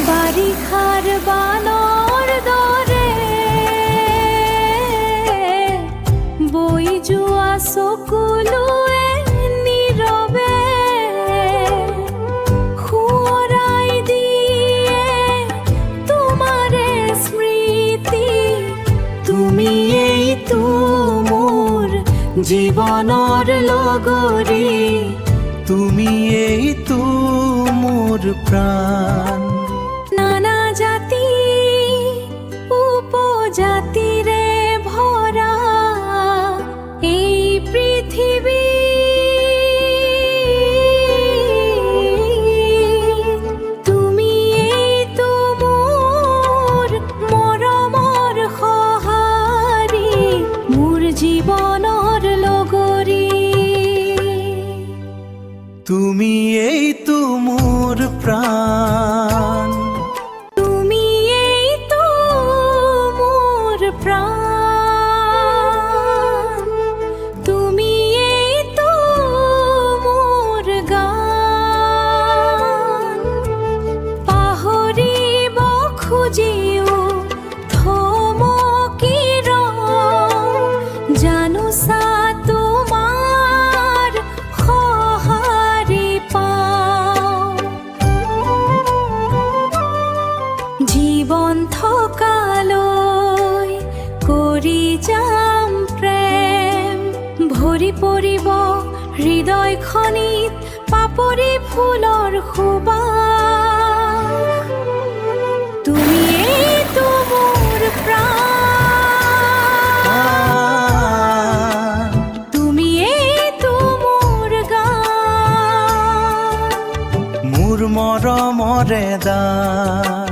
বারিখার বানর দরে বই জুয়া সকলুয়ে নীরবে খুঁড়াই দিয়ে তোমারে স্মৃতি। তুমি এই তুমোর জীবনর লগরি, তুমি এই তুমোর প্রাণ। নানা জাতি উপজাতিরে ভরা এই পৃথিবী, তুমি এই তুমোর মরমর সহারি, মোর জীবনর লগরি। তুমি এই তুমোর প্রাণ, তুমি এই তুমোর প্রাণ, তুমি এই তুমোর গান। পাহরিব খুজিও থমকির জানুসা তোমার সহাৰি পাওঁ। জীৱন থকালৈ কৰি যাম প্ৰেম, ভৰি পৰিব হৃদয়খনিত পাপৰি ফুলৰ সুবাস। তুমি এইটো মোৰ প্ৰাণ, তুমি এইটো মোৰ গান। মোৰ মৰমৰে দান।